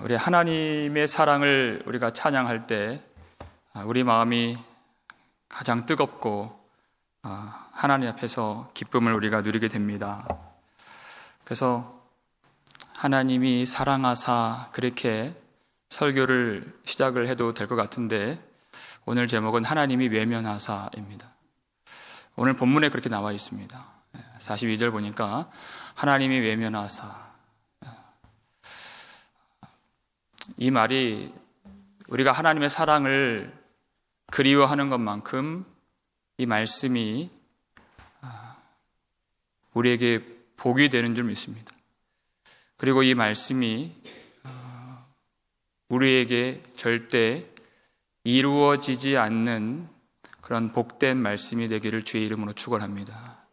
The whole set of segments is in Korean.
우리 하나님의 사랑을 우리가 찬양할 때 우리 마음이 가장 뜨겁고 하나님 앞에서 기쁨을 우리가 누리게 됩니다. 그래서 하나님이 사랑하사 그렇게 설교를 시작을 해도 될 것 같은데 오늘 제목은 하나님이 외면하사입니다. 오늘 본문에 그렇게 나와 있습니다. 42절 보니까 하나님이 외면하사, 이 말이 우리가 하나님의 사랑을 그리워하는 것만큼 이 말씀이 우리에게 복이 되는 줄 믿습니다. 그리고 이 말씀이 우리에게 절대 이루어지지 않는 그런 복된 말씀이 되기를 주의 이름으로 축원합니다.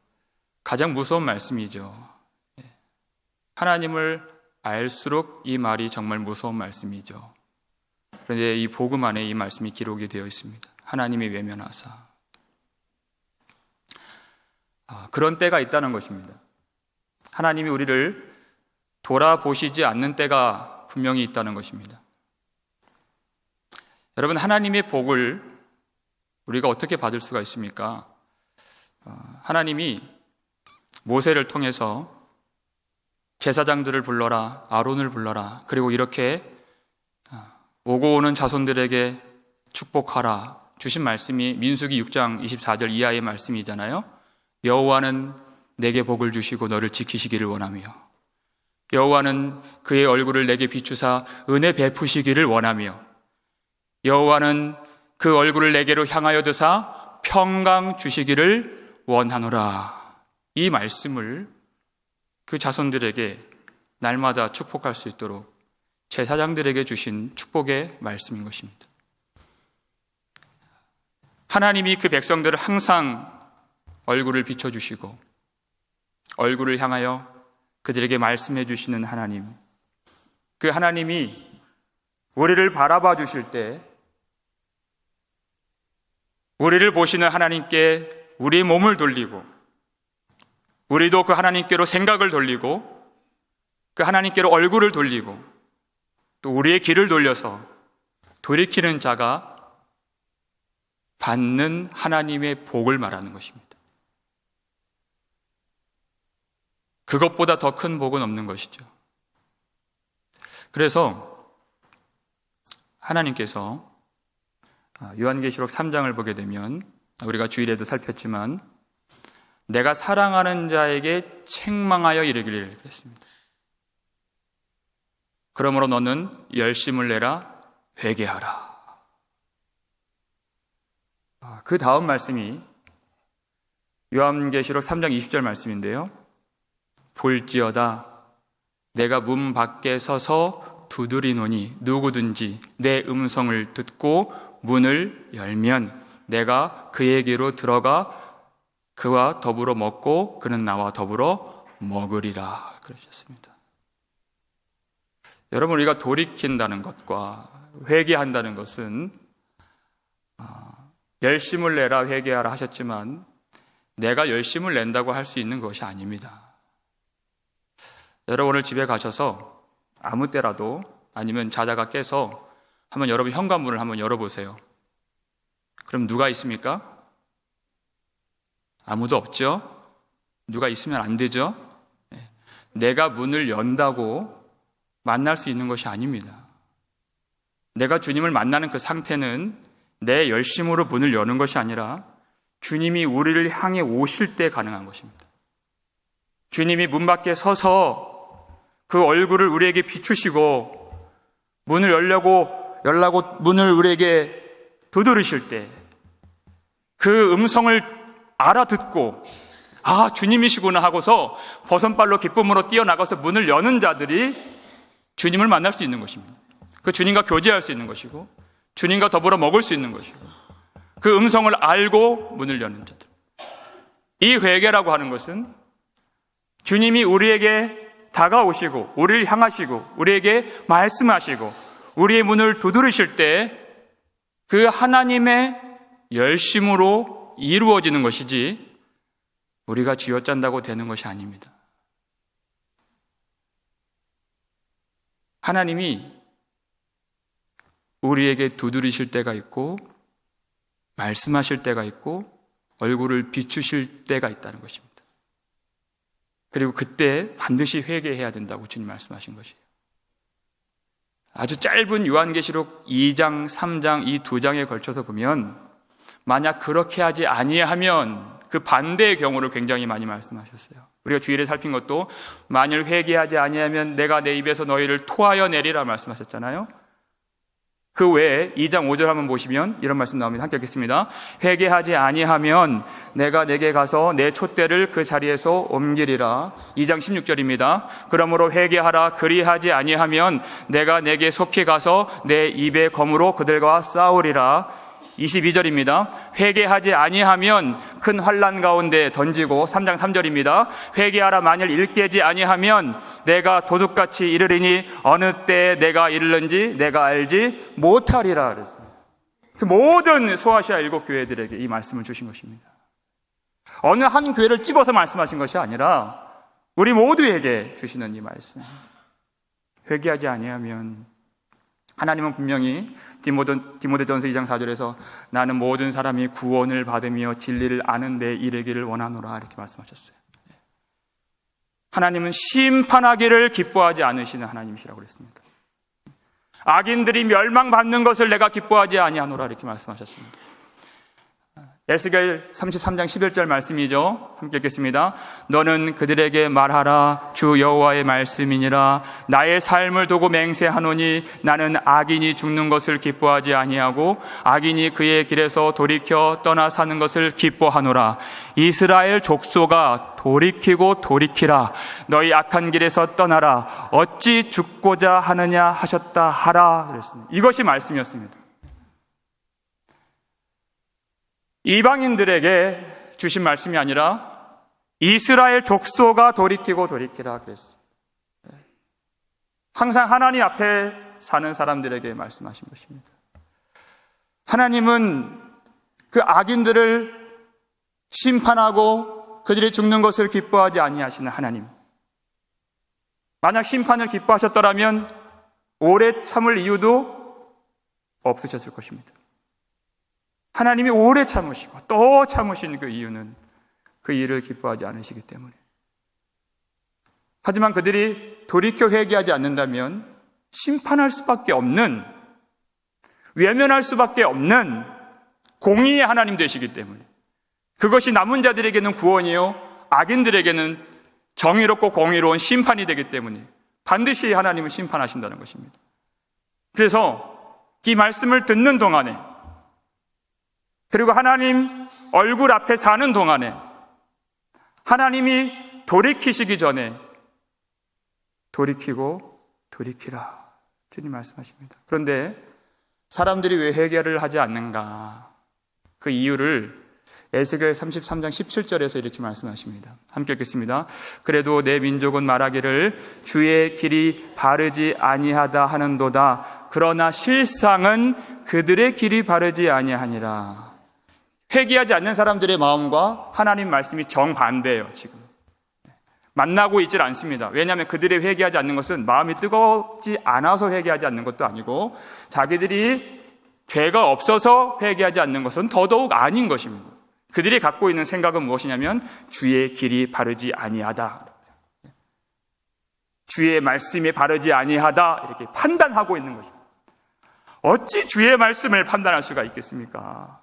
가장 무서운 말씀이죠. 하나님을 알수록 이 말이 정말 무서운 말씀이죠. 그런데 이 복음 안에 이 말씀이 기록이 되어 있습니다. 하나님이 외면하사. 그런 때가 있다는 것입니다. 하나님이 우리를 돌아보시지 않는 때가 분명히 있다는 것입니다. 여러분, 하나님의 복을 우리가 어떻게 받을 수가 있습니까? 하나님이 모세를 통해서 제사장들을 불러라, 아론을 불러라, 그리고 이렇게 오고 오는 자손들에게 축복하라 주신 말씀이 민수기 6장 24절 이하의 말씀이잖아요. 여호와는 내게 복을 주시고 너를 지키시기를 원하며, 여호와는 그의 얼굴을 내게 비추사 은혜 베푸시기를 원하며, 여호와는 그 얼굴을 내게로 향하여 드사 평강 주시기를 원하노라. 이 말씀을 그 자손들에게 날마다 축복할 수 있도록 제사장들에게 주신 축복의 말씀인 것입니다. 하나님이 그 백성들을 항상 얼굴을 비춰주시고 얼굴을 향하여 그들에게 말씀해 주시는 하나님, 그 하나님이 우리를 바라봐 주실 때 우리를 보시는 하나님께 우리의 몸을 돌리고 우리도 그 하나님께로 생각을 돌리고 그 하나님께로 얼굴을 돌리고 또 우리의 길을 돌려서 돌이키는 자가 받는 하나님의 복을 말하는 것입니다. 그것보다 더 큰 복은 없는 것이죠. 그래서 하나님께서 요한계시록 3장을 보게 되면 우리가 주일에도 살폈지만 내가 사랑하는 자에게 책망하여 이르기를 그랬습니다. 그러므로 너는 열심을 내라, 회개하라. 그 다음 말씀이 요한계시록 3장 20절 말씀인데요. 볼지어다 내가 문 밖에 서서 두드리노니 누구든지 내 음성을 듣고 문을 열면 내가 그에게로 들어가 그와 더불어 먹고 그는 나와 더불어 먹으리라 그러셨습니다. 여러분, 우리가 돌이킨다는 것과 회개한다는 것은 열심을 내라, 회개하라 하셨지만 내가 열심을 낸다고 할 수 있는 것이 아닙니다. 여러분, 오늘 집에 가셔서 아무 때라도 아니면 자다가 깨서 한번 여러분 현관문을 한번 열어보세요. 그럼 누가 있습니까? 아무도 없죠? 누가 있으면 안 되죠? 내가 문을 연다고 만날 수 있는 것이 아닙니다. 내가 주님을 만나는 그 상태는 내 열심으로 문을 여는 것이 아니라 주님이 우리를 향해 오실 때 가능한 것입니다. 주님이 문 밖에 서서 그 얼굴을 우리에게 비추시고 문을 열라고 문을 우리에게 두드리실 때 그 음성을 알아듣고 주님이시구나 하고서 버선발로 기쁨으로 뛰어나가서 문을 여는 자들이 주님을 만날 수 있는 것입니다. 그 주님과 교제할 수 있는 것이고 주님과 더불어 먹을 수 있는 것이고 그 음성을 알고 문을 여는 자들. 이 회개라고 하는 것은 주님이 우리에게 다가오시고 우리를 향하시고 우리에게 말씀하시고 우리의 문을 두드리실 때 그 하나님의 열심으로 이루어지는 것이지 우리가 쥐어짠다고 되는 것이 아닙니다. 하나님이 우리에게 두드리실 때가 있고 말씀하실 때가 있고 얼굴을 비추실 때가 있다는 것입니다. 그리고 그때 반드시 회개해야 된다고 주님 말씀하신 것이에요. 아주 짧은 요한계시록 2장, 3장 이 두 장에 걸쳐서 보면 만약 그렇게 하지 아니하면 그 반대의 경우를 굉장히 많이 말씀하셨어요. 우리가 주일에 살핀 것도 만일 회개하지 아니하면 내가 내 입에서 너희를 토하여 내리라 말씀하셨잖아요. 그 외에 2장 5절 한번 보시면 이런 말씀 나옵니다. 함께 읽겠습니다. 회개하지 아니하면 내가 내게 가서 내 촛대를 그 자리에서 옮기리라. 2장 16절입니다. 그러므로 회개하라. 그리하지 아니하면 내가 내게 속히 가서 내 입의 검으로 그들과 싸우리라. 22절입니다. 회개하지 아니하면 큰 환난 가운데 던지고 3장 3절입니다. 회개하라. 만일 일깨지 아니하면 내가 도둑같이 이르리니 어느 때에 내가 이르는지 내가 알지 못하리라 그랬습니다. 그 모든 소아시아 7교회들에게 이 말씀을 주신 것입니다. 어느 한 교회를 집어서 말씀하신 것이 아니라 우리 모두에게 주시는 이 말씀. 회개하지 아니하면 하나님은 분명히 디모데전서 2장 4절에서 나는 모든 사람이 구원을 받으며 진리를 아는 데 이르기를 원하노라 이렇게 말씀하셨어요. 하나님은 심판하기를 기뻐하지 않으시는 하나님이시라고 그랬습니다. 악인들이 멸망받는 것을 내가 기뻐하지 아니하노라 이렇게 말씀하셨습니다. 에스겔 33장 11절 말씀이죠. 함께 읽겠습니다. 너는 그들에게 말하라. 주 여호와의 말씀이니라. 나의 삶을 두고 맹세하노니 나는 악인이 죽는 것을 기뻐하지 아니하고 악인이 그의 길에서 돌이켜 떠나 사는 것을 기뻐하노라. 이스라엘 족속아 돌이키고 돌이키라. 너희 악한 길에서 떠나라. 어찌 죽고자 하느냐 하셨다 하라. 그랬습니다. 이것이 말씀이었습니다. 이방인들에게 주신 말씀이 아니라 이스라엘 족속아 돌이키고 돌이키라 그랬어요. 항상 하나님 앞에 사는 사람들에게 말씀하신 것입니다. 하나님은 그 악인들을 심판하고 그들이 죽는 것을 기뻐하지 아니하시는 하나님. 만약 심판을 기뻐하셨더라면 오래 참을 이유도 없으셨을 것입니다. 하나님이 오래 참으시고 또 참으신 그 이유는 그 일을 기뻐하지 않으시기 때문에. 하지만 그들이 돌이켜 회개하지 않는다면 심판할 수밖에 없는, 외면할 수밖에 없는 공의의 하나님 되시기 때문에 그것이 남은 자들에게는 구원이요 악인들에게는 정의롭고 공의로운 심판이 되기 때문에 반드시 하나님은 심판하신다는 것입니다. 그래서 이 말씀을 듣는 동안에 그리고 하나님 얼굴 앞에 사는 동안에 하나님이 돌이키시기 전에 돌이키고 돌이키라 주님 말씀하십니다. 그런데 사람들이 왜 회개를 하지 않는가? 그 이유를 에스겔 33장 17절에서 이렇게 말씀하십니다. 함께 읽겠습니다. 그래도 내 민족은 말하기를 주의 길이 바르지 아니하다 하는도다. 그러나 실상은 그들의 길이 바르지 아니하니라. 회개하지 않는 사람들의 마음과 하나님 말씀이 정반대예요. 지금 만나고 있질 않습니다. 왜냐하면 그들이 회개하지 않는 것은 마음이 뜨겁지 않아서 회개하지 않는 것도 아니고 자기들이 죄가 없어서 회개하지 않는 것은 더더욱 아닌 것입니다. 그들이 갖고 있는 생각은 무엇이냐면 주의 길이 바르지 아니하다, 주의 말씀이 바르지 아니하다 이렇게 판단하고 있는 것입니다. 어찌 주의 말씀을 판단할 수가 있겠습니까?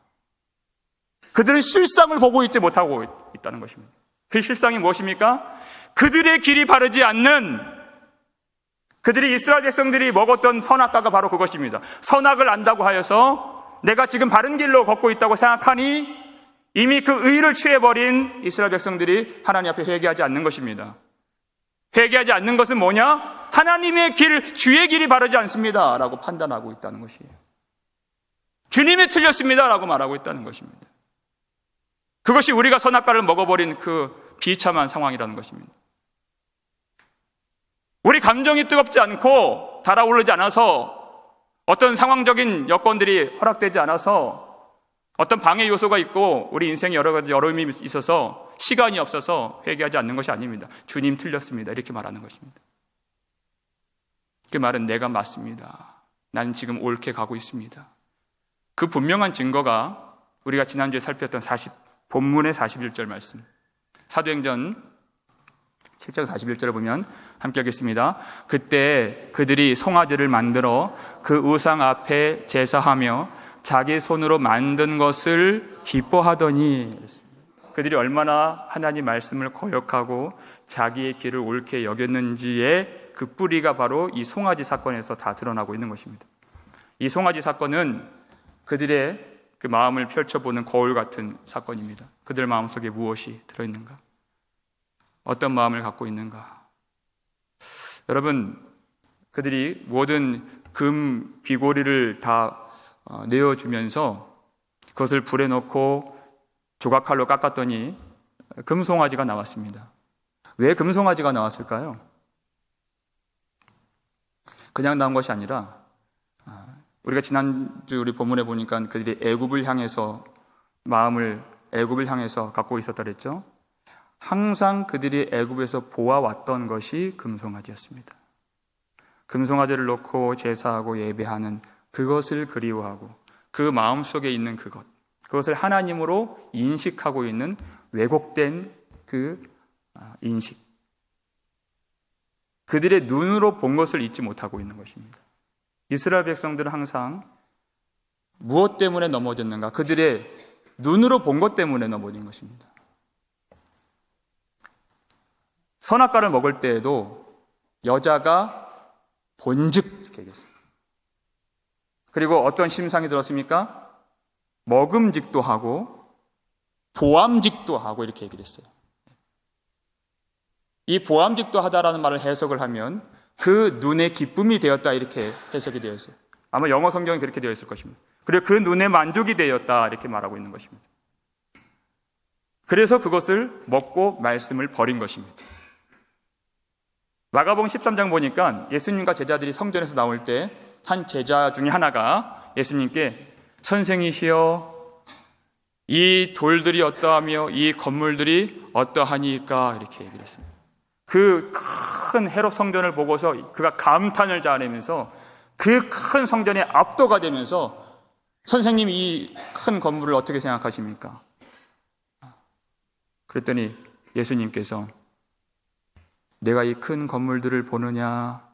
그들은 실상을 보고 있지 못하고 있다는 것입니다. 그 실상이 무엇입니까? 그들의 길이 바르지 않는, 그들이 이스라엘 백성들이 먹었던 선악과가 바로 그것입니다. 선악을 안다고 하여서 내가 지금 바른 길로 걷고 있다고 생각하니 이미 그 의를 취해버린 이스라엘 백성들이 하나님 앞에 회개하지 않는 것입니다. 회개하지 않는 것은 뭐냐? 하나님의 길, 주의 길이 바르지 않습니다 라고 판단하고 있다는 것이에요. 주님이 틀렸습니다 라고 말하고 있다는 것입니다. 그것이 우리가 선악과를 먹어버린 그 비참한 상황이라는 것입니다. 우리 감정이 뜨겁지 않고 달아오르지 않아서, 어떤 상황적인 여건들이 허락되지 않아서, 어떤 방해 요소가 있고 우리 인생에 여러 가지 어려움이 있어서 시간이 없어서 회개하지 않는 것이 아닙니다. 주님 틀렸습니다 이렇게 말하는 것입니다. 그 말은 내가 맞습니다. 나는 지금 옳게 가고 있습니다. 그 분명한 증거가 우리가 지난주에 살폈던 본문의 41절 말씀, 사도행전 7장 41절을 보면 함께 하겠습니다. 그때 그들이 송아지를 만들어 그 우상 앞에 제사하며 자기 손으로 만든 것을 기뻐하더니, 그들이 얼마나 하나님 말씀을 거역하고 자기의 길을 옳게 여겼는지의 그 뿌리가 바로 이 송아지 사건에서 다 드러나고 있는 것입니다. 이 송아지 사건은 그들의 그 마음을 펼쳐보는 거울 같은 사건입니다. 그들 마음속에 무엇이 들어있는가? 어떤 마음을 갖고 있는가? 여러분, 그들이 모든 금 귀고리를 다 내어주면서 그것을 불에 넣고 조각칼로 깎았더니 금송아지가 나왔습니다. 왜 금송아지가 나왔을까요? 그냥 나온 것이 아니라, 우리가 지난주 우리 본문에 보니까 그들이 애굽을 향해서 갖고 있었다 그랬죠. 항상 그들이 애굽에서 보아왔던 것이 금송아지였습니다. 금송아지를 놓고 제사하고 예배하는 그것을 그리워하고 그 마음속에 있는 그것을 하나님으로 인식하고 있는 왜곡된 그 인식, 그들의 눈으로 본 것을 잊지 못하고 있는 것입니다. 이스라엘 백성들은 항상 무엇 때문에 넘어졌는가? 그들의 눈으로 본 것 때문에 넘어진 것입니다. 선악과를 먹을 때에도 여자가 본즉 이렇게 얘기했습니다. 그리고 어떤 심상이 들었습니까? 먹음직도 하고 보암직도 하고 이렇게 얘기를 했어요. 이 보암직도 하다라는 말을 해석을 하면 그 눈에 기쁨이 되었다 이렇게 해석이 되어 있어요. 아마 영어 성경이 그렇게 되어 있을 것입니다. 그리고 그 눈에 만족이 되었다 이렇게 말하고 있는 것입니다. 그래서 그것을 먹고 말씀을 버린 것입니다. 마가복음 13장 보니까 예수님과 제자들이 성전에서 나올 때 한 제자 중에 하나가 예수님께 선생이시여 이 돌들이 어떠하며 이 건물들이 어떠하니까 이렇게 얘기를 했습니다. 그 큰 헤롯 성전을 보고서 그가 감탄을 자아내면서 그 큰 성전에 압도가 되면서 선생님 이 큰 건물을 어떻게 생각하십니까? 그랬더니 예수님께서 내가 이 큰 건물들을 보느냐?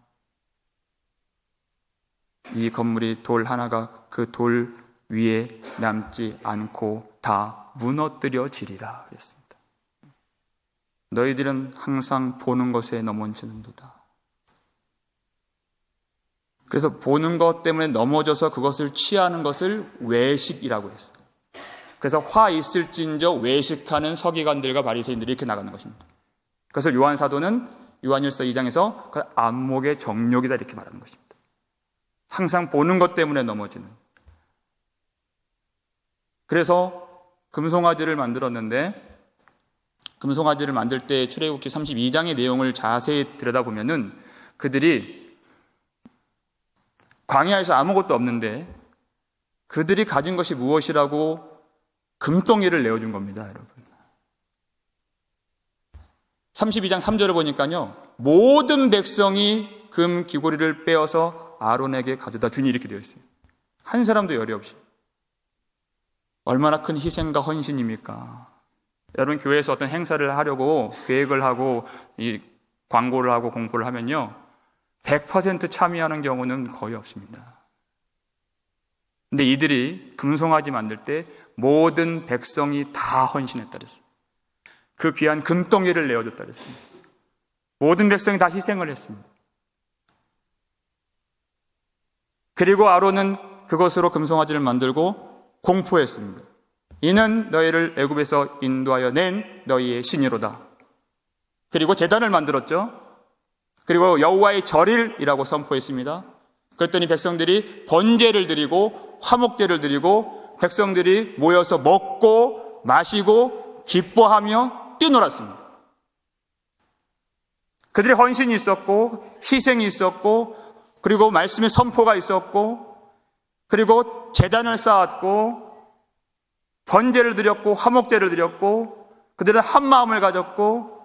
이 건물이 돌 하나가 그 돌 위에 남지 않고 다 무너뜨려지리라 그랬습니다. 너희들은 항상 보는 것에 넘어지는도다. 그래서 보는 것 때문에 넘어져서 그것을 취하는 것을 외식이라고 했어요. 그래서 화 있을진저 외식하는 서기관들과 바리새인들이 이렇게 나가는 것입니다. 그것을 요한 사도는 요한일서 2장에서 그 안목의 정욕이다 이렇게 말하는 것입니다. 항상 보는 것 때문에 넘어지는. 그래서 금송아지를 만들었는데 금송아지를 만들 때 출애굽기 32장의 내용을 자세히 들여다보면은 그들이 광야에서 아무것도 없는데 그들이 가진 것이 무엇이라고 금덩이를 내어준 겁니다, 여러분. 32장 3절을 보니까요, 모든 백성이 금 귀고리를 빼어서 아론에게 가져다 주니 이렇게 되어 있어요. 한 사람도 열이 없이. 얼마나 큰 희생과 헌신입니까? 여러분, 교회에서 어떤 행사를 하려고 계획을 하고 이 광고를 하고 공부를 하면요, 100% 참여하는 경우는 거의 없습니다. 근데 이들이 금송아지 만들 때 모든 백성이 다 헌신했다 그랬어요. 그 귀한 금덩이를 내어줬다 그랬습니다. 모든 백성이 다 희생을 했습니다. 그리고 아론은 그것으로 금송아지를 만들고 공포했습니다. 이는 너희를 애굽에서 인도하여 낸 너희의 신이로다. 그리고 제단을 만들었죠. 그리고 여호와의 절일이라고 선포했습니다. 그랬더니 백성들이 번제를 드리고 화목제를 드리고 백성들이 모여서 먹고 마시고 기뻐하며 뛰놀았습니다. 그들의 헌신이 있었고 희생이 있었고 그리고 말씀의 선포가 있었고 그리고 제단을 쌓았고 번제를 드렸고 화목제를 드렸고 그들은 한 마음을 가졌고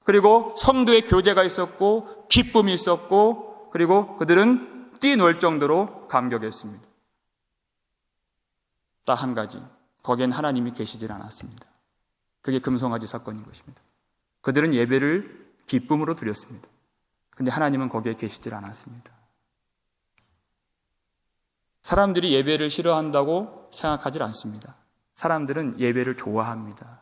그리고 성도의 교제가 있었고 기쁨이 있었고 그리고 그들은 뛰놀 정도로 감격했습니다. 딱 한 가지, 거기엔 하나님이 계시질 않았습니다. 그게 금송아지 사건인 것입니다. 그들은 예배를 기쁨으로 드렸습니다. 근데 하나님은 거기에 계시질 않았습니다. 사람들이 예배를 싫어한다고 생각하지 않습니다. 사람들은 예배를 좋아합니다.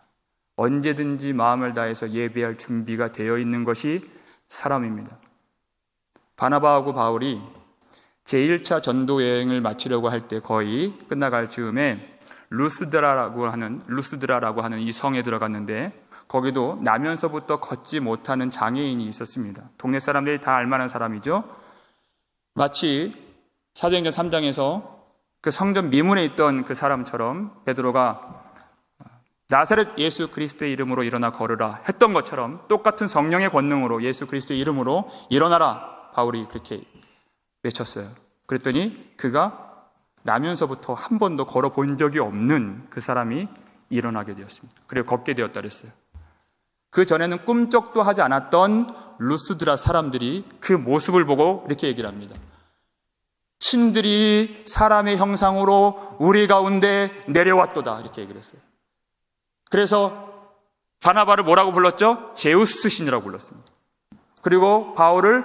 언제든지 마음을 다해서 예배할 준비가 되어 있는 것이 사람입니다. 바나바하고 바울이 제1차 전도 여행을 마치려고 할 때 거의 끝나갈 즈음에 루스드라라고 하는 이 성에 들어갔는데 거기도 나면서부터 걷지 못하는 장애인이 있었습니다. 동네 사람들이 다 알만한 사람이죠. 마치 사도행전 3장에서 그 성전 미문에 있던 그 사람처럼 베드로가 나사렛 예수 그리스도의 이름으로 일어나 걸으라 했던 것처럼 똑같은 성령의 권능으로 예수 그리스도의 이름으로 일어나라 바울이 그렇게 외쳤어요. 그랬더니 그가 나면서부터 한 번도 걸어본 적이 없는 그 사람이 일어나게 되었습니다. 그리고 걷게 되었다 그랬어요. 그 전에는 꿈쩍도 하지 않았던 루스드라 사람들이 그 모습을 보고 이렇게 얘기를 합니다. 신들이 사람의 형상으로 우리 가운데 내려왔도다 이렇게 얘기를 했어요. 그래서 바나바를 뭐라고 불렀죠? 제우스 신이라고 불렀습니다. 그리고 바울을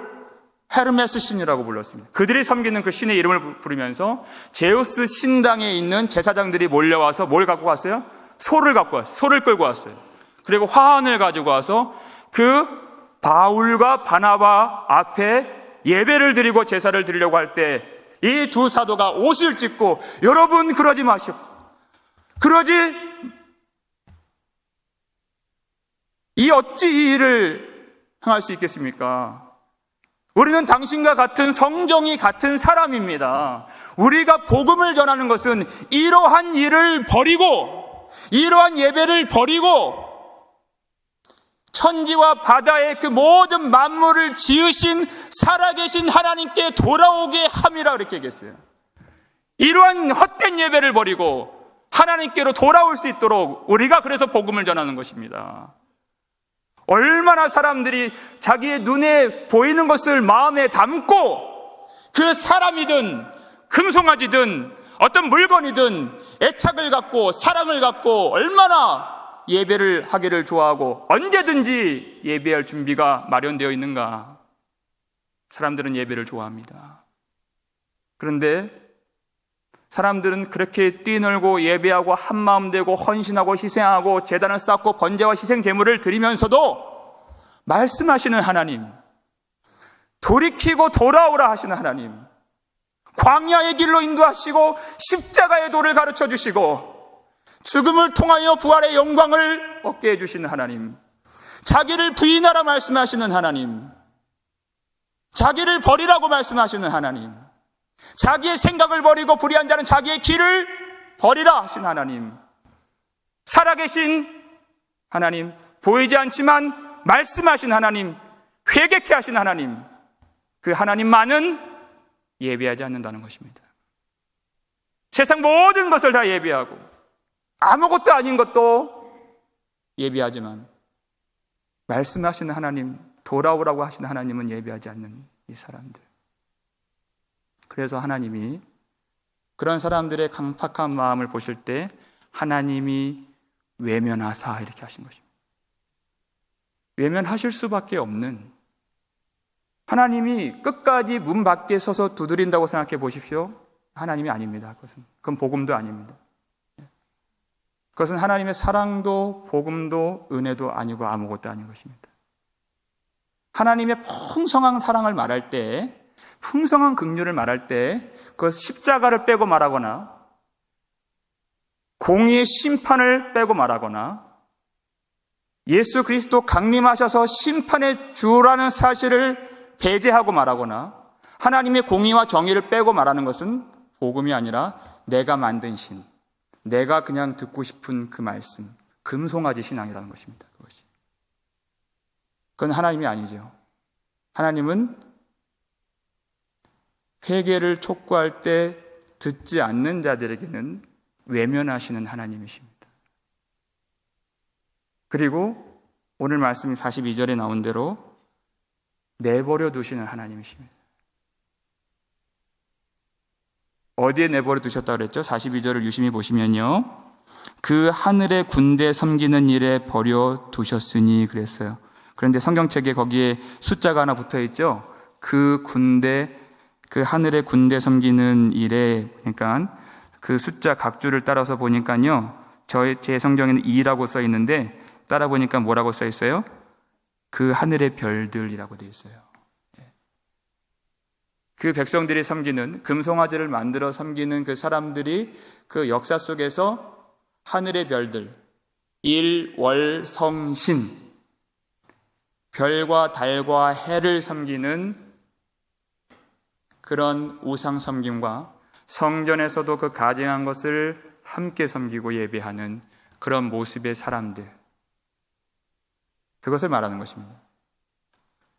헤르메스 신이라고 불렀습니다. 그들이 섬기는 그 신의 이름을 부르면서 제우스 신당에 있는 제사장들이 몰려와서 뭘 갖고 왔어요? 소를 갖고 왔어요. 소를 끌고 왔어요. 그리고 화환을 가지고 와서 그 바울과 바나바 앞에 예배를 드리고 제사를 드리려고 할 때 이 두 사도가 옷을 찢고 여러분 그러지 마십시오. 그러지 어찌 이 일을 행할 수 있겠습니까? 우리는 당신과 같은 성정이 같은 사람입니다. 우리가 복음을 전하는 것은 이러한 일을 버리고 이러한 예배를 버리고 천지와 바다의 그 모든 만물을 지으신 살아계신 하나님께 돌아오게 함이라 그렇게 얘기했어요. 이러한 헛된 예배를 버리고 하나님께로 돌아올 수 있도록 우리가 그래서 복음을 전하는 것입니다. 얼마나 사람들이 자기의 눈에 보이는 것을 마음에 담고 그 사람이든 금송아지든 어떤 물건이든 애착을 갖고 사랑을 갖고 얼마나 예배를 하기를 좋아하고 언제든지 예배할 준비가 마련되어 있는가. 사람들은 예배를 좋아합니다. 그런데 사람들은 그렇게 뛰놀고 예배하고 한마음 되고 헌신하고 희생하고 제단을 쌓고 번제와 희생 제물을 드리면서도 말씀하시는 하나님, 돌이키고 돌아오라 하시는 하나님, 광야의 길로 인도하시고 십자가의 도를 가르쳐 주시고 죽음을 통하여 부활의 영광을 얻게 해주시는 하나님, 자기를 부인하라 말씀하시는 하나님, 자기를 버리라고 말씀하시는 하나님, 자기의 생각을 버리고 불의한 자는 자기의 길을 버리라 하신 하나님, 살아계신 하나님, 보이지 않지만 말씀하신 하나님, 회개케 하신 하나님, 그 하나님만은 예배하지 않는다는 것입니다. 세상 모든 것을 다 예배하고 아무것도 아닌 것도 예배하지만 말씀하시는 하나님, 돌아오라고 하시는 하나님은 예배하지 않는 이 사람들. 그래서 하나님이 그런 사람들의 강팍한 마음을 보실 때 하나님이 외면하사 이렇게 하신 것입니다. 외면하실 수밖에 없는, 하나님이 끝까지 문 밖에 서서 두드린다고 생각해 보십시오. 하나님이 아닙니다. 그건 복음도 아닙니다. 그것은 하나님의 사랑도 복음도 은혜도 아니고 아무것도 아닌 것입니다. 하나님의 풍성한 사랑을 말할 때, 풍성한 긍휼을 말할 때 그 십자가를 빼고 말하거나 공의의 심판을 빼고 말하거나 예수 그리스도 강림하셔서 심판의 주라는 사실을 배제하고 말하거나 하나님의 공의와 정의를 빼고 말하는 것은 복음이 아니라 내가 만든 신, 내가 그냥 듣고 싶은 그 말씀, 금송아지 신앙이라는 것입니다. 그건 하나님이 아니죠. 하나님은 회개를 촉구할 때 듣지 않는 자들에게는 외면하시는 하나님이십니다. 그리고 오늘 말씀이 42절에 나온 대로 내버려 두시는 하나님이십니다. 어디에 내버려 두셨다고 그랬죠? 42절을 유심히 보시면요. 그 하늘의 군대 섬기는 일에 버려 두셨으니 그랬어요. 그런데 성경책에 거기에 숫자가 하나 붙어 있죠. 그 하늘의 군대 섬기는 일에, 그러니까 그 숫자 각주를 따라서 보니까요. 제 성경에는 2라고 써 있는데 따라 보니까 뭐라고 써 있어요? 그 하늘의 별들이라고 되어 있어요. 그 백성들이 섬기는, 금송아지를 만들어 섬기는 그 사람들이 그 역사 속에서 하늘의 별들, 일, 월, 성, 신, 별과 달과 해를 섬기는 그런 우상 섬김과 성전에서도 그 가증한 것을 함께 섬기고 예배하는 그런 모습의 사람들, 그것을 말하는 것입니다.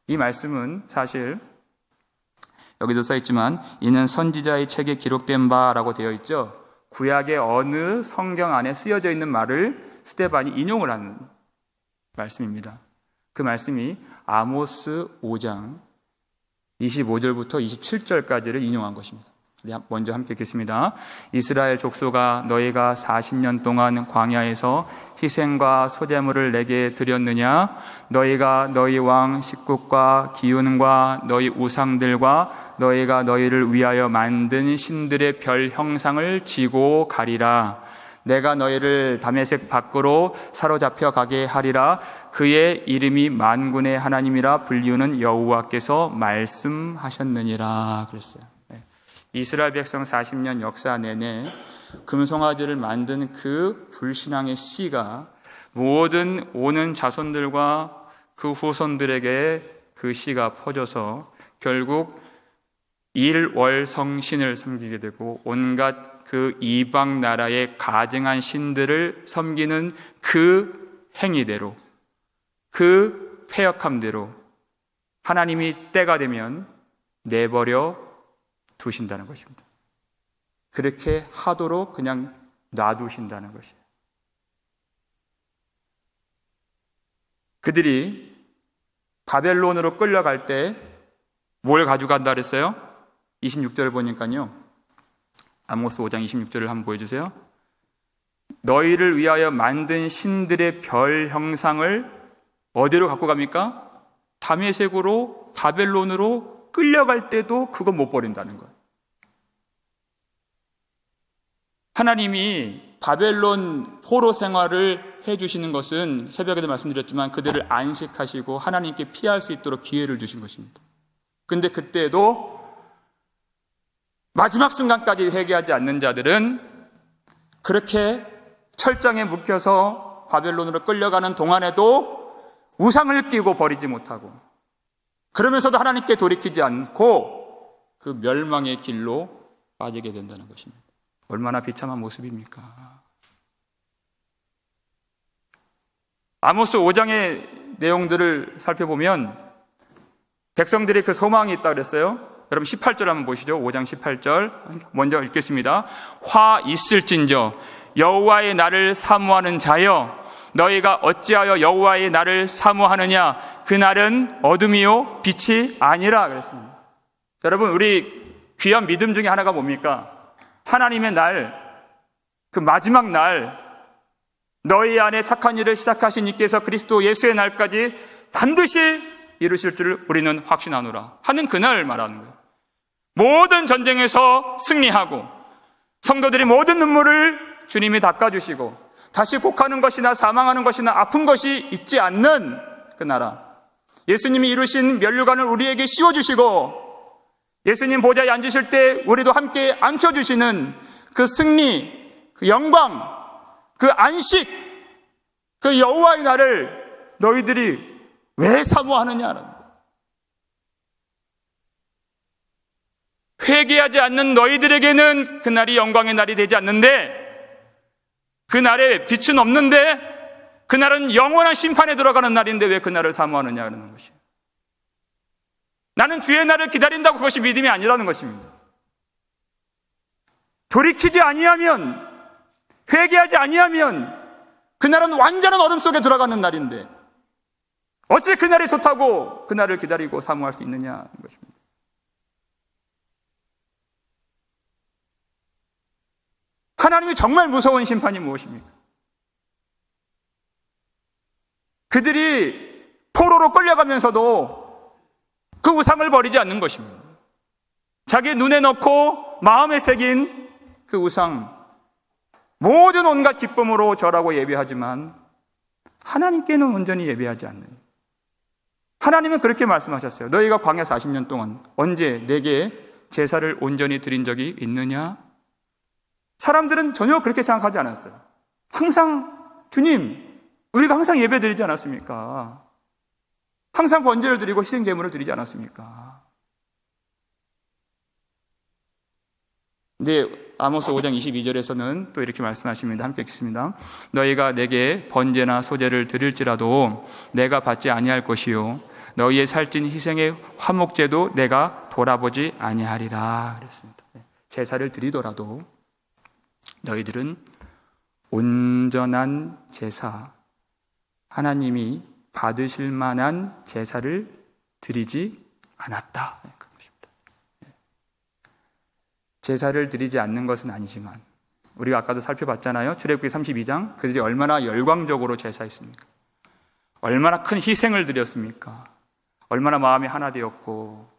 이 말씀은 사실 여기도 써있지만 이는 선지자의 책에 기록된 바라고 되어 있죠. 구약의 어느 성경 안에 쓰여져 있는 말을 스데반이 인용을 하는 말씀입니다. 그 말씀이 아모스 5장 25절부터 27절까지를 인용한 것입니다. 먼저 함께 읽겠습니다. 이스라엘 족속아, 너희가 40년 동안 광야에서 희생과 소제물을 내게 드렸느냐? 너희가 너희 왕 식국과 기운과 너희 우상들과 너희가 너희를 위하여 만든 신들의 별 형상을 지고 가리라. 내가 너희를 다메섹 밖으로 사로잡혀 가게 하리라. 그의 이름이 만군의 하나님이라 불리우는 여호와께서 말씀하셨느니라. 그랬어요. 이스라엘 백성 40년 역사 내내 금송아지를 만든 그 불신앙의 씨가 모든 오는 자손들과 그 후손들에게 그 씨가 퍼져서 결국 일월성신을 섬기게 되고 온갖 그 이방 나라의 가증한 신들을 섬기는 그 행위대로, 그 패역함대로 하나님이 때가 되면 내버려 두신다는 것입니다. 그렇게 하도록 그냥 놔두신다는 것이에요. 그들이 바벨론으로 끌려갈 때 뭘 가져간다 그랬어요? 26절을 보니까요. 아모스 5장 26절을 한번 보여주세요. 너희를 위하여 만든 신들의 별 형상을 어디로 갖고 갑니까? 다메섹으로, 바벨론으로 끌려갈 때도 그거 못 버린다는 거예요. 하나님이 바벨론 포로 생활을 해주시는 것은 새벽에도 말씀드렸지만 그들을 안식하시고 하나님께 피할 수 있도록 기회를 주신 것입니다. 근데 그때도 마지막 순간까지 회개하지 않는 자들은 그렇게 철장에 묶여서 바벨론으로 끌려가는 동안에도 우상을 끼고 버리지 못하고 그러면서도 하나님께 돌이키지 않고 그 멸망의 길로 빠지게 된다는 것입니다. 얼마나 비참한 모습입니까? 아모스 5장의 내용들을 살펴보면 백성들이 그 소망이 있다고 그랬어요. 여러분 18절 한번 보시죠. 5장 18절 먼저 읽겠습니다. 화 있을진저 여호와의 날을 사모하는 자여 너희가 어찌하여 여호와의 날을 사모하느냐? 그 날은 어둠이요 빛이 아니라 그랬습니다. 여러분 우리 귀한 믿음 중에 하나가 뭡니까? 하나님의 날, 그 마지막 날, 너희 안에 착한 일을 시작하신 이께서 그리스도 예수의 날까지 반드시 이루실 줄 우리는 확신하노라 하는 그날 말하는 거예요. 모든 전쟁에서 승리하고 성도들이 모든 눈물을 주님이 닦아주시고 다시 곡하는 것이나 사망하는 것이나 아픈 것이 있지 않는 그 나라, 예수님이 이루신 면류관을 우리에게 씌워주시고 예수님 보좌에 앉으실 때 우리도 함께 앉혀주시는 그 승리, 그 영광, 그 안식, 그 여호와의 날을 너희들이 왜 사모하느냐는 거예요. 회개하지 않는 너희들에게는 그 날이 영광의 날이 되지 않는데 그 날에 빛은 없는데 그 날은 영원한 심판에 들어가는 날인데 왜 그 날을 사모하느냐는 것이에요. 나는 주의 날을 기다린다고 그것이 믿음이 아니라는 것입니다. 돌이키지 아니하면, 회개하지 아니하면 그날은 완전한 어둠 속에 들어가는 날인데 어찌 그날이 좋다고 그날을 기다리고 사모할 수 있느냐는 것입니다. 하나님이 정말 무서운 심판이 무엇입니까? 그들이 포로로 끌려가면서도 그 우상을 버리지 않는 것입니다. 자기 눈에 넣고 마음에 새긴 그 우상, 모든 온갖 기쁨으로 절하고 예배하지만 하나님께는 온전히 예배하지 않는, 하나님은 그렇게 말씀하셨어요. 너희가 광야 40년 동안 언제 내게 제사를 온전히 드린 적이 있느냐? 사람들은 전혀 그렇게 생각하지 않았어요. 항상 주님, 우리가 항상 예배 드리지 않았습니까? 항상 번제를 드리고 희생 제물을 드리지 않았습니까? 근데 아모스 5장 22절에서는 또 이렇게 말씀하십니다. 함께 읽겠습니다. 너희가 내게 번제나 소제를 드릴지라도 내가 받지 아니할 것이요 너희의 살찐 희생의 화목제도 내가 돌아보지 아니하리라 그랬습니다. 제사를 드리더라도 너희들은 온전한 제사, 하나님이 받으실 만한 제사를 드리지 않았다. 제사를 드리지 않는 것은 아니지만 우리가 아까도 살펴봤잖아요. 출애굽기 32장 그들이 얼마나 열광적으로 제사했습니까? 얼마나 큰 희생을 드렸습니까? 얼마나 마음이 하나 되었고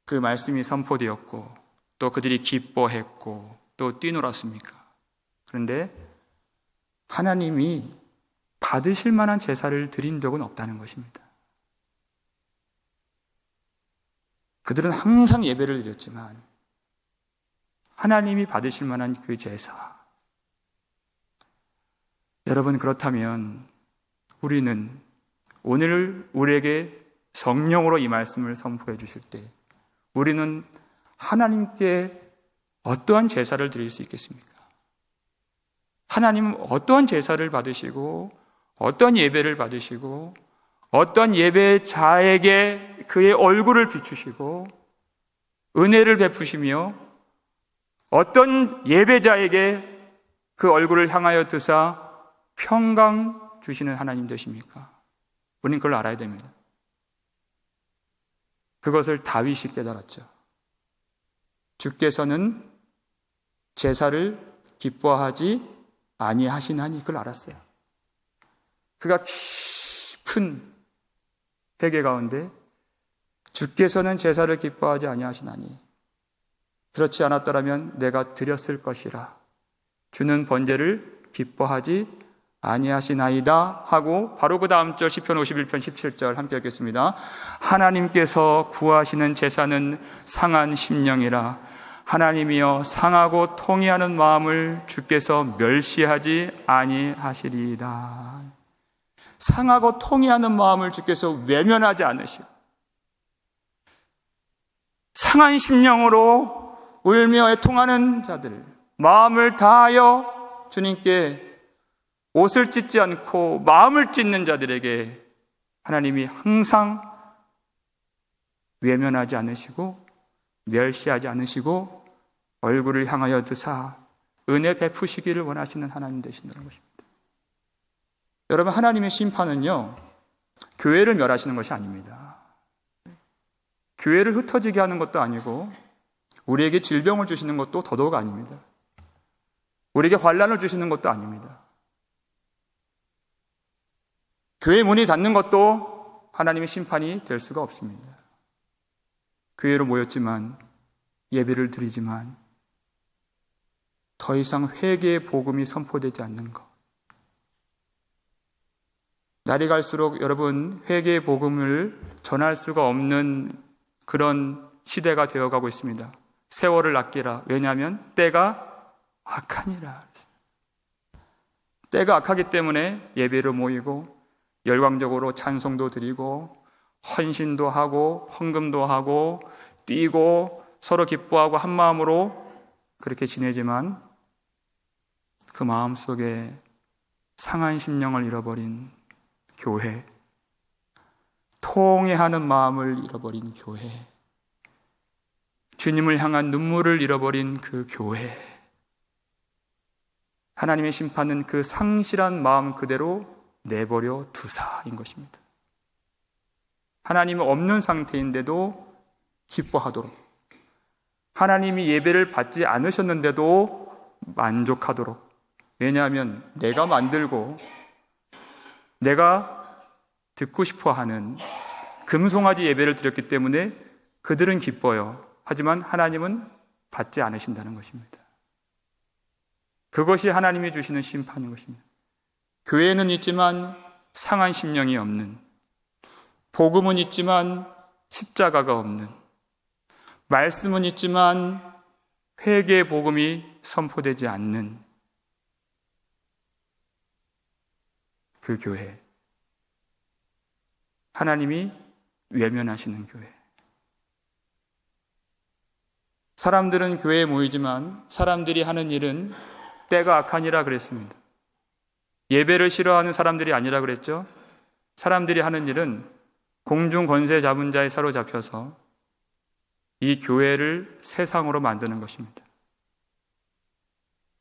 그 말씀이 선포되었고 또 그들이 기뻐했고 또 뛰놀았습니까? 그런데 하나님이 받으실 만한 제사를 드린 적은 없다는 것입니다. 그들은 항상 예배를 드렸지만 하나님이 받으실 만한 그 제사. 여러분, 그렇다면 우리는 오늘 우리에게 성령으로 이 말씀을 선포해 주실 때 우리는 하나님께 어떠한 제사를 드릴 수 있겠습니까? 하나님은 어떠한 제사를 받으시고 어떠한 예배를 받으시고 어떠한 예배자에게 그의 얼굴을 비추시고 은혜를 베푸시며 어떤 예배자에게 그 얼굴을 향하여 드사 평강 주시는 하나님 되십니까? 우리는 그걸 알아야 됩니다. 그것을 다윗이 깨달았죠. 주께서는 제사를 기뻐하지 아니하시나니 그걸 알았어요. 그가 깊은 회개 가운데 주께서는 제사를 기뻐하지 아니하시나니 그렇지 않았더라면 내가 드렸을 것이라 주는 번제를 기뻐하지 아니하시나이다 하고 바로 그 다음 절 시편 51편 17절 함께 읽겠습니다. 하나님께서 구하시는 제사는 상한 심령이라 하나님이여 상하고 통회하는 마음을 주께서 멸시하지 아니하시리이다. 상하고 통회하는 마음을 주께서 외면하지 않으시고 상한 심령으로 울며 애통하는 자들, 마음을 다하여 주님께 옷을 찢지 않고 마음을 찢는 자들에게 하나님이 항상 외면하지 않으시고 멸시하지 않으시고 얼굴을 향하여 드사 은혜 베푸시기를 원하시는 하나님 되신다는 것입니다. 여러분, 하나님의 심판은요, 교회를 멸하시는 것이 아닙니다. 교회를 흩어지게 하는 것도 아니고 우리에게 질병을 주시는 것도 더더욱 아닙니다. 우리에게 환난을 주시는 것도 아닙니다. 교회 문이 닫는 것도 하나님의 심판이 될 수가 없습니다. 교회로 모였지만 예배를 드리지만 더 이상 회개의 복음이 선포되지 않는 것. 날이 갈수록 여러분 회개의 복음을 전할 수가 없는 그런 시대가 되어가고 있습니다. 세월을 아끼라. 왜냐하면 때가 악하니라. 때가 악하기 때문에 예배로 모이고 열광적으로 찬송도 드리고 헌신도 하고 헌금도 하고 뛰고 서로 기뻐하고 한 마음으로 그렇게 지내지만 그 마음 속에 상한 심령을 잃어버린 교회, 통회하는 마음을 잃어버린 교회, 주님을 향한 눈물을 잃어버린 그 교회, 하나님의 심판은 그 상실한 마음 그대로 내버려 두사인 것입니다. 하나님은 없는 상태인데도 기뻐하도록, 하나님이 예배를 받지 않으셨는데도 만족하도록. 왜냐하면 내가 만들고 내가 듣고 싶어하는 금송아지 예배를 드렸기 때문에 그들은 기뻐요. 하지만 하나님은 받지 않으신다는 것입니다. 그것이 하나님이 주시는 심판인 것입니다. 교회는 있지만 상한 심령이 없는, 복음은 있지만 십자가가 없는, 말씀은 있지만 회개의 복음이 선포되지 않는 그 교회, 하나님이 외면하시는 교회. 사람들은 교회에 모이지만 사람들이 하는 일은 때가 악하니라 그랬습니다. 예배를 싫어하는 사람들이 아니라 그랬죠. 사람들이 하는 일은 공중 권세 잡은 자에 사로잡혀서 이 교회를 세상으로 만드는 것입니다.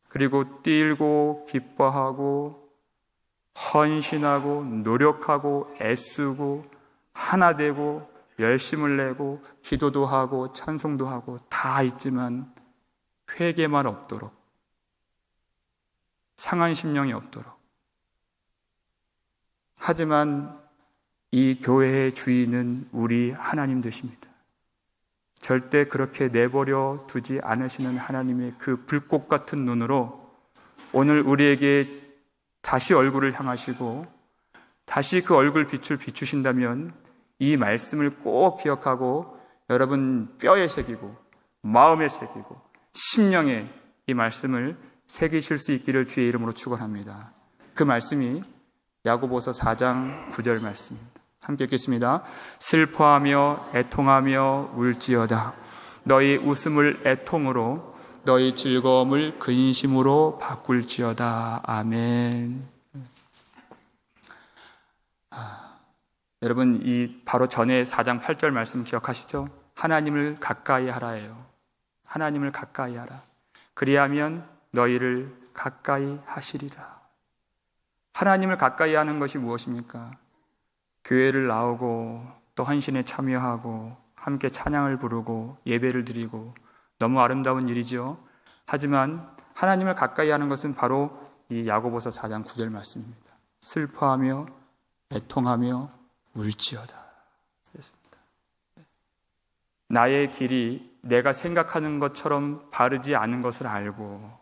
그리고 뛸고 기뻐하고 헌신하고 노력하고 애쓰고 하나 되고 열심을 내고 기도도 하고 찬송도 하고 다 있지만 회개만 없도록, 상한 심령이 없도록. 하지만 이 교회의 주인은 우리 하나님 되십니다. 절대 그렇게 내버려 두지 않으시는 하나님의 그 불꽃 같은 눈으로 오늘 우리에게 다시 얼굴을 향하시고 다시 그 얼굴 빛을 비추신다면 이 말씀을 꼭 기억하고 여러분 뼈에 새기고 마음에 새기고 심령에 이 말씀을 새기실 수 있기를 주의 이름으로 축원합니다. 그 말씀이 야고보서 4장 9절 말씀입니다. 함께 읽겠습니다. 슬퍼하며 애통하며 울지어다. 너희 웃음을 애통으로 너희 즐거움을 근심으로 바꿀지어다. 아멘. 여러분 이 바로 전에 4장 8절 말씀 기억하시죠? 하나님을 가까이 하라예요. 하나님을 가까이 하라. 그리하면 너희를 가까이 하시리라. 하나님을 가까이 하는 것이 무엇입니까? 교회를 나오고 또 헌신에 참여하고 함께 찬양을 부르고 예배를 드리고 너무 아름다운 일이죠. 하지만 하나님을 가까이 하는 것은 바로 이 야고보서 4장 9절 말씀입니다. 슬퍼하며 애통하며 울지어다. 그랬습니다. 나의 길이 내가 생각하는 것처럼 바르지 않은 것을 알고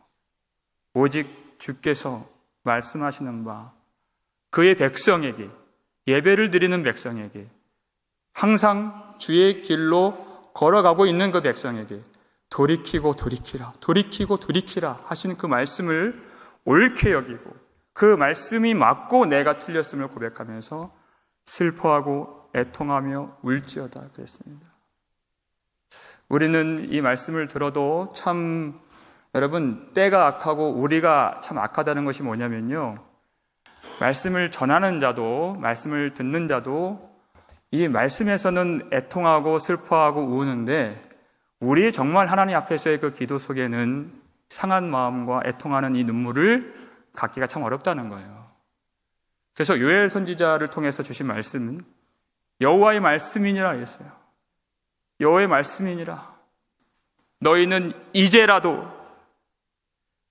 오직 주께서 말씀하시는 바 그의 백성에게, 예배를 드리는 백성에게, 항상 주의 길로 걸어가고 있는 그 백성에게 돌이키고 돌이키라, 돌이키고 돌이키라 하시는 그 말씀을 옳게 여기고 그 말씀이 맞고 내가 틀렸음을 고백하면서 슬퍼하고 애통하며 울지어다 그랬습니다. 우리는 이 말씀을 들어도 참 여러분 때가 악하고 우리가 참 악하다는 것이 뭐냐면요, 말씀을 전하는 자도 말씀을 듣는 자도 이 말씀에서는 애통하고 슬퍼하고 우는데 우리 정말 하나님 앞에서의 그 기도 속에는 상한 마음과 애통하는 이 눈물을 갖기가 참 어렵다는 거예요. 그래서 요엘 선지자를 통해서 주신 말씀은 여호와의 말씀이니라 했어요. 여호와의 말씀이니라. 너희는 이제라도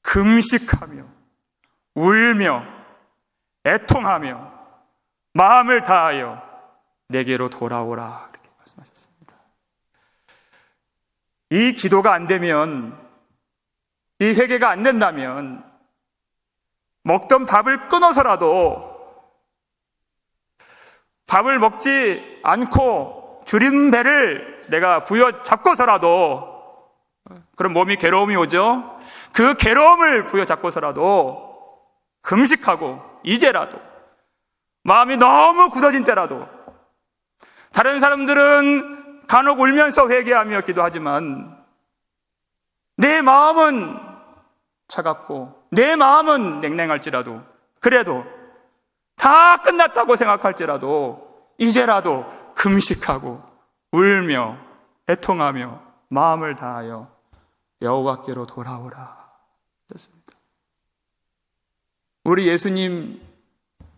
금식하며 울며 애통하며 마음을 다하여 내게로 돌아오라. 그렇게 말씀하셨습니다. 이 기도가 안 되면, 이 회개가 안 된다면 먹던 밥을 끊어서라도, 밥을 먹지 않고 줄인 배를 내가 부여잡고서라도, 그럼 몸이 괴로움이 오죠. 그 괴로움을 부여잡고서라도 금식하고 이제라도 마음이 너무 굳어진 때라도, 다른 사람들은 간혹 울면서 회개하며 기도하지만 내 마음은 차갑고 내 마음은 냉랭할지라도, 그래도 다 끝났다고 생각할지라도 이제라도 금식하고 울며 애통하며 마음을 다하여 여호와께로 돌아오라. 그렇습니다. 우리 예수님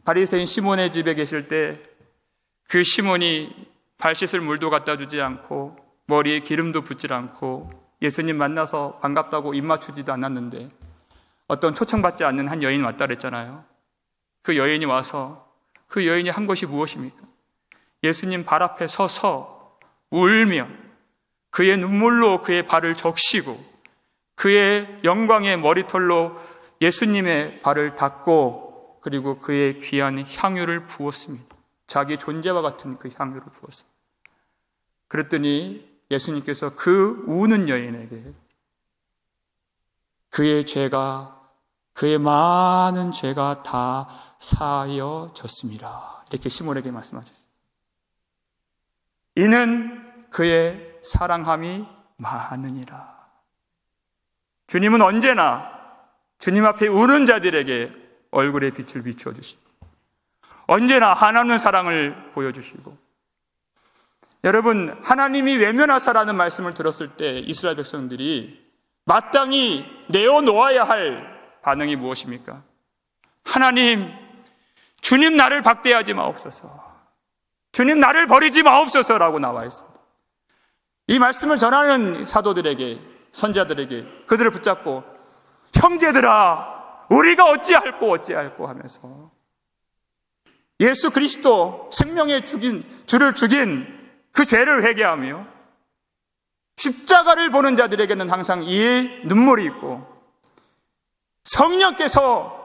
바리새인 시몬의 집에 계실 때 그 시몬이 발 씻을 물도 갖다 주지 않고 머리에 기름도 붓질 않고 예수님 만나서 반갑다고 입 맞추지도 않았는데 어떤 초청받지 않는 한 여인이 왔다 그랬잖아요. 그 여인이 와서 그 여인이 한 것이 무엇입니까? 예수님 발 앞에 서서 울며 그의 눈물로 그의 발을 적시고 그의 영광의 머리털로 예수님의 발을 닦고 그리고 그의 귀한 향유를 부었습니다. 자기 존재와 같은 그 향유를 부었습니다. 그랬더니 예수님께서 그 우는 여인에게 그의 많은 죄가 다 사하여졌습니다. 이렇게 시몬에게 말씀하셨습니다. 이는 그의 사랑함이 많으니라. 주님은 언제나 주님 앞에 우는 자들에게 얼굴에 빛을 비추어 주시고 언제나 한없는 사랑을 보여주시고, 여러분, 하나님이 외면하사라는 말씀을 들었을 때 이스라엘 백성들이 마땅히 내어놓아야 할 반응이 무엇입니까? 하나님, 주님 나를 박대하지 마옵소서, 주님 나를 버리지 마옵소서라고 나와 있습니다. 이 말씀을 전하는 사도들에게, 선지자들에게 그들을 붙잡고 형제들아 우리가 어찌할꼬 하면서 예수 그리스도 생명의 주를 죽인 그 죄를 회개하며 십자가를 보는 자들에게는 항상 이의 눈물이 있고, 성령께서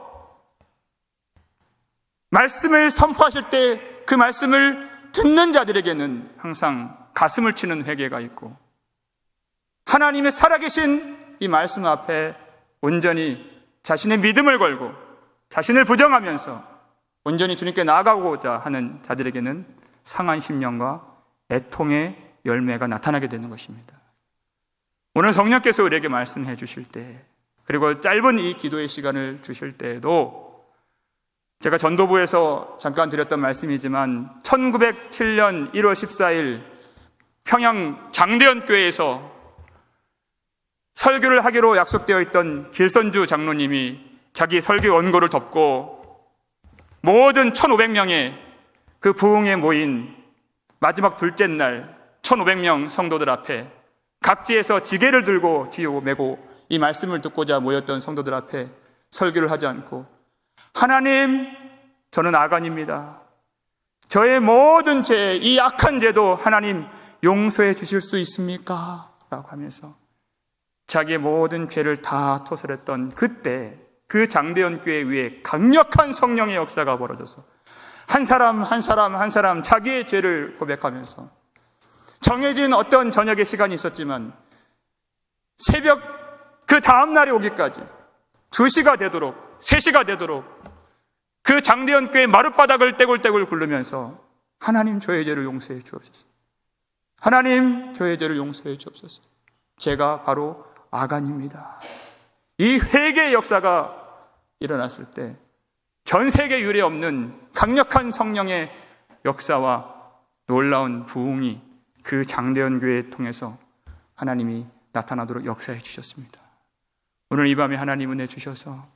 말씀을 선포하실 때 그 말씀을 듣는 자들에게는 항상 가슴을 치는 회개가 있고, 하나님의 살아계신 이 말씀 앞에 온전히 자신의 믿음을 걸고 자신을 부정하면서 온전히 주님께 나아가고자 하는 자들에게는 상한 심령과 애통의 열매가 나타나게 되는 것입니다. 오늘 성령께서 우리에게 말씀해 주실 때, 그리고 짧은 이 기도의 시간을 주실 때에도 제가 전도부에서 잠깐 드렸던 말씀이지만 1907년 1월 14일 평양 장대현 교회에서 설교를 하기로 약속되어 있던 길선주 장로님이 자기 설교 원고를 덮고 모든 1500명의 그 부흥에 모인 마지막 둘째 날 1500명 성도들 앞에 각지에서 지게를 들고 지고 메고 이 말씀을 듣고자 모였던 성도들 앞에 설교를 하지 않고, 하나님, 저는 아간입니다. 저의 모든 죄, 이 악한 죄도 하나님 용서해 주실 수 있습니까? 라고 하면서 자기의 모든 죄를 다 토설했던 그때 그 장대현 교회 위에 강력한 성령의 역사가 벌어져서 한 사람 자기의 죄를 고백하면서 정해진 어떤 저녁의 시간이 있었지만 새벽 그 다음 날이 오기까지 2시가 되도록 3시가 되도록 그 장대현 교회 마룻바닥을 떼굴떼굴 굴르면서 하나님 저의 죄를 용서해 주옵소서, 하나님 저의 죄를 용서해 주옵소서, 제가 바로 아간입니다. 이 회개의 역사가 일어났을 때 전 세계 유례 없는 강력한 성령의 역사와 놀라운 부흥이 그 장대현 교회를 통해서 하나님이 나타나도록 역사해 주셨습니다. 오늘 이 밤에 하나님 은혜 주셔서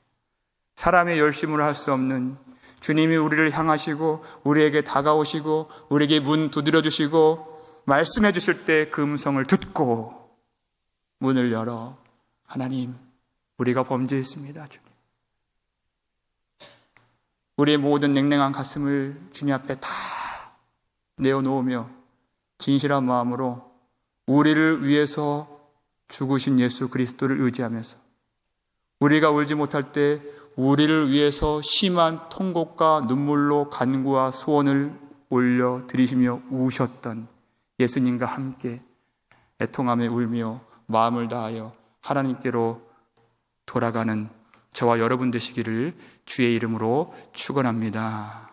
사람의 열심으로 할 수 없는 주님이 우리를 향하시고 우리에게 다가오시고 우리에게 문 두드려 주시고 말씀해 주실 때 그 음성을 듣고 문을 열어, 하나님, 우리가 범죄했습니다. 주님, 우리의 모든 냉랭한 가슴을 주님 앞에 다 내어놓으며 진실한 마음으로 우리를 위해서 죽으신 예수 그리스도를 의지하면서 우리가 울지 못할 때 우리를 위해서 심한 통곡과 눈물로 간구와 소원을 올려드리시며 우셨던 예수님과 함께 애통하며 울며 마음을 다하여 하나님께로 돌아가는 저와 여러분 되시기를 주의 이름으로 축원합니다.